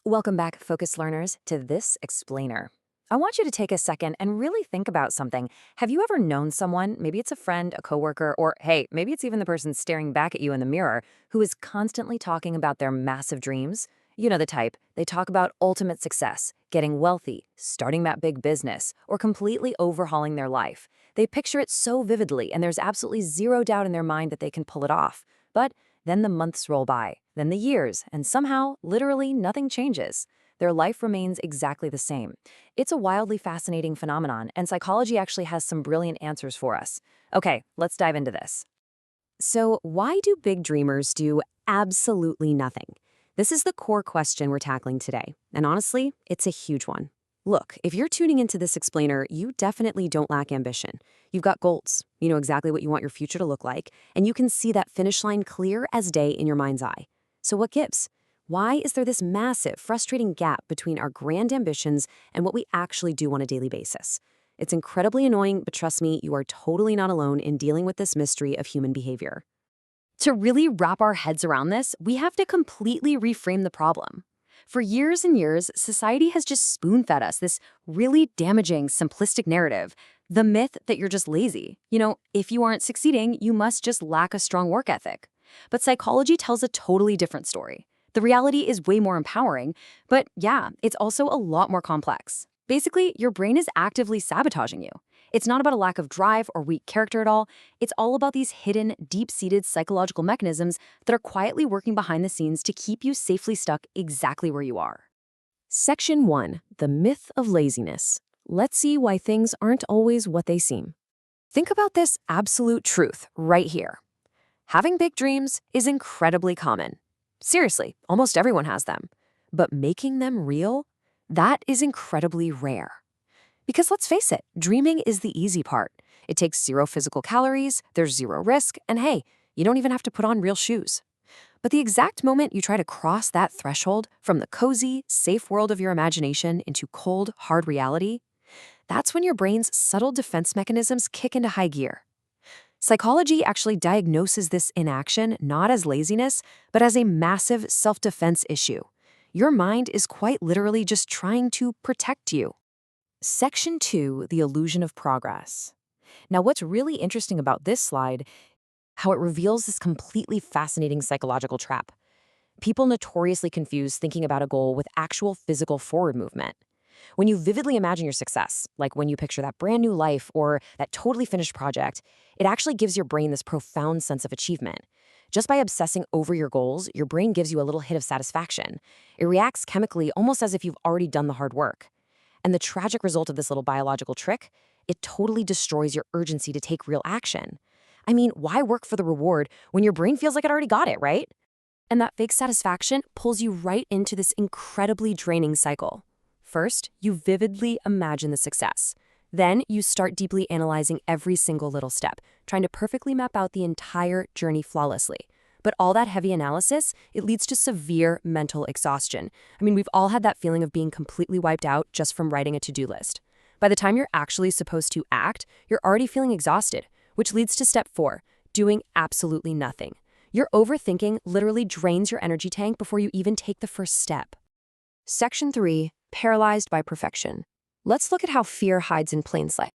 Welcome back, focused learners, to this explainer. I want you to take a second and really think about something. Have you ever known someone, maybe it's a friend, a coworker, or hey, maybe it's even the person staring back at you in the mirror, who is constantly talking about their massive dreams? You know the type. They talk about ultimate success, getting wealthy, starting that big business, or completely overhauling their life. They picture it so vividly, and there's absolutely zero doubt in their mind that they can pull it off. But then the months roll by, then the years, and somehow, literally, nothing changes. Their life remains exactly the same. It's a wildly fascinating phenomenon, and psychology actually has some brilliant answers for us. Okay, let's dive into this. So, why do big dreamers do absolutely nothing? This is the core question we're tackling today, and honestly, it's a huge one. Look, if you're tuning into this explainer, you definitely don't lack ambition. You've got goals. You know exactly what you want your future to look like, and you can see that finish line clear as day in your mind's eye. So what gives? Why is there this massive, frustrating gap between our grand ambitions and what we actually do on a daily basis? It's incredibly annoying, but trust me, you are totally not alone in dealing with this mystery of human behavior. To really wrap our heads around this, we have to completely reframe the problem. For years and years, society has just spoon-fed us this really damaging, simplistic narrative, the myth that you're just lazy. You know, if you aren't succeeding, you must just lack a strong work ethic. But psychology tells a totally different story. The reality is way more empowering, but yeah, it's also a lot more complex. Basically, your brain is actively sabotaging you. It's not about a lack of drive or weak character at all. It's all about these hidden, deep-seated psychological mechanisms that are quietly working behind the scenes to keep you safely stuck exactly where you are. Section 1. The Myth of Laziness. Let's see why things aren't always what they seem. Think about this absolute truth right here. Having big dreams is incredibly common. Seriously, almost everyone has them. But making them real? That is incredibly rare. Because let's face it, dreaming is the easy part. It takes zero physical calories, there's zero risk, and hey, you don't even have to put on real shoes. But the exact moment you try to cross that threshold from the cozy, safe world of your imagination into cold, hard reality, that's when your brain's subtle defense mechanisms kick into high gear. Psychology actually diagnoses this inaction not as laziness, but as a massive self-defense issue. Your mind is quite literally just trying to protect you. Section 2, the illusion of progress. Now, what's really interesting about this slide, how it reveals this completely fascinating psychological trap. People notoriously confuse thinking about a goal with actual physical forward movement. When you vividly imagine your success, like when you picture that brand new life or that totally finished project, it actually gives your brain this profound sense of achievement. Just by obsessing over your goals, your brain gives you a little hit of satisfaction. It reacts chemically almost as if you've already done the hard work. And the tragic result of this little biological trick, it totally destroys your urgency to take real action. I mean, why work for the reward when your brain feels like it already got it, right? And that fake satisfaction pulls you right into this incredibly draining cycle. First, you vividly imagine the success. Then you start deeply analyzing every single little step, trying to perfectly map out the entire journey flawlessly. But all that heavy analysis, it leads to severe mental exhaustion. I mean, we've all had that feeling of being completely wiped out just from writing a to-do list. By the time you're actually supposed to act, you're already feeling exhausted, which leads to step 4, doing absolutely nothing. Your overthinking literally drains your energy tank before you even take the first step. Section 3, paralyzed by perfection. Let's look at how fear hides in plain sight.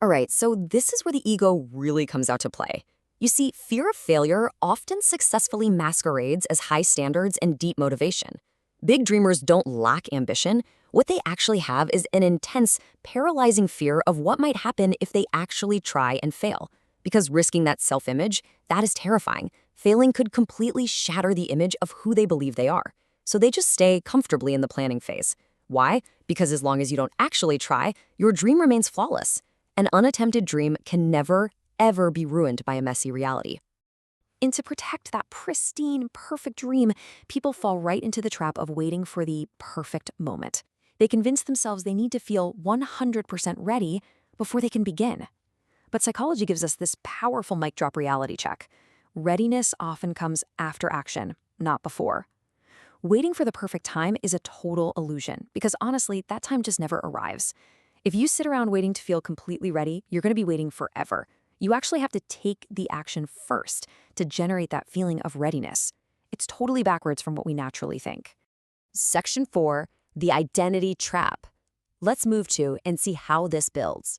All right, so this is where the ego really comes out to play. You see, fear of failure often successfully masquerades as high standards and deep motivation. Big dreamers don't lack ambition. What they actually have is an intense, paralyzing fear of what might happen if they actually try and fail. Because risking that self-image, that is terrifying. Failing could completely shatter the image of who they believe they are. So they just stay comfortably in the planning phase. Why? Because as long as you don't actually try, your dream remains flawless. An unattempted dream can never, ever be ruined by a messy reality. And to protect that pristine, perfect dream, people fall right into the trap of waiting for the perfect moment. They convince themselves they need to feel 100% ready before they can begin. But psychology gives us this powerful mic drop reality check. Readiness often comes after action, not before. Waiting for the perfect time is a total illusion because honestly, that time just never arrives. If you sit around waiting to feel completely ready, you're going to be waiting forever. You actually have to take the action first to generate that feeling of readiness. It's totally backwards from what we naturally think. Section 4, the identity trap. Let's move to and see how this builds.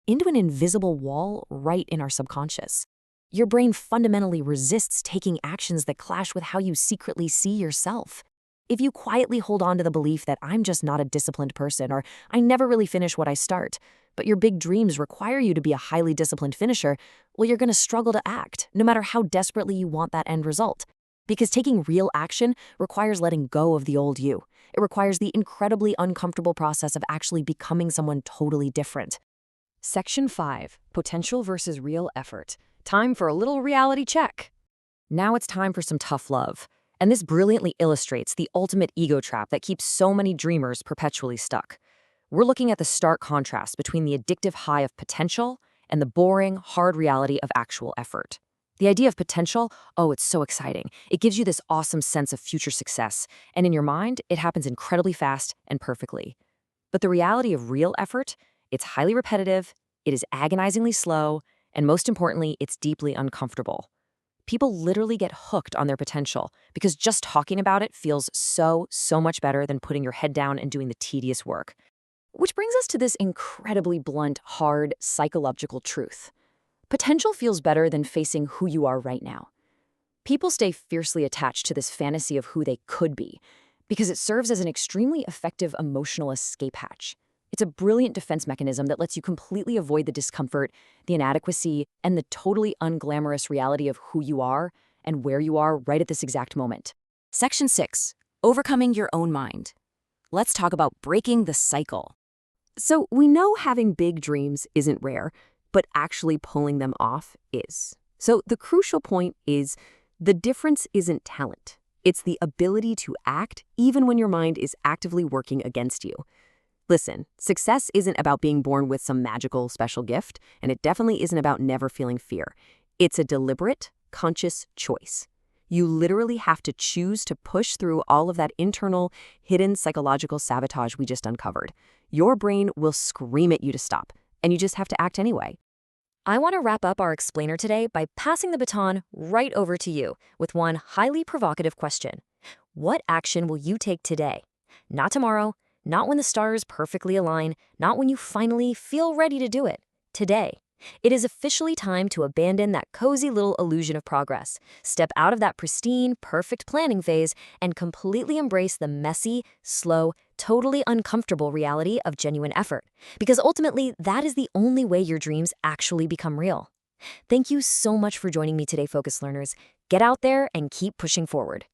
Into an invisible wall right in our subconscious. Your brain fundamentally resists taking actions that clash with how you secretly see yourself. If you quietly hold on to the belief that I'm just not a disciplined person or I never really finish what I start, but your big dreams require you to be a highly disciplined finisher, well, you're going to struggle to act, no matter how desperately you want that end result. Because taking real action requires letting go of the old you. It requires the incredibly uncomfortable process of actually becoming someone totally different. Section 5, potential versus real effort. Time for a little reality check. Now it's time for some tough love. And this brilliantly illustrates the ultimate ego trap that keeps so many dreamers perpetually stuck. We're looking at the stark contrast between the addictive high of potential and the boring, hard reality of actual effort. The idea of potential, oh, it's so exciting. It gives you this awesome sense of future success, and in your mind, it happens incredibly fast and perfectly. But the reality of real effort, it's highly repetitive, it is agonizingly slow, and most importantly, it's deeply uncomfortable. People literally get hooked on their potential because just talking about it feels so much better than putting your head down and doing the tedious work. Which brings us to this incredibly blunt, hard, psychological truth. Potential feels better than facing who you are right now. People stay fiercely attached to this fantasy of who they could be because it serves as an extremely effective emotional escape hatch. It's a brilliant defense mechanism that lets you completely avoid the discomfort, the inadequacy, and the totally unglamorous reality of who you are and where you are right at this exact moment. Section 6, overcoming your own mind. Let's talk about breaking the cycle. So we know having big dreams isn't rare, but actually pulling them off is. So the crucial point is the difference isn't talent. It's the ability to act even when your mind is actively working against you. Listen, success isn't about being born with some magical special gift, and it definitely isn't about never feeling fear. It's a deliberate, conscious choice. You literally have to choose to push through all of that internal, hidden psychological sabotage we just uncovered. Your brain will scream at you to stop, and you just have to act anyway. I want to wrap up our explainer today by passing the baton right over to you with one highly provocative question. What action will you take today? Not tomorrow, not when the stars perfectly align, not when you finally feel ready to do it. Today. It is officially time to abandon that cozy little illusion of progress, step out of that pristine, perfect planning phase, and completely embrace the messy, slow, totally uncomfortable reality of genuine effort. Because ultimately, that is the only way your dreams actually become real. Thank you so much for joining me today, Focus Learners. Get out there and keep pushing forward.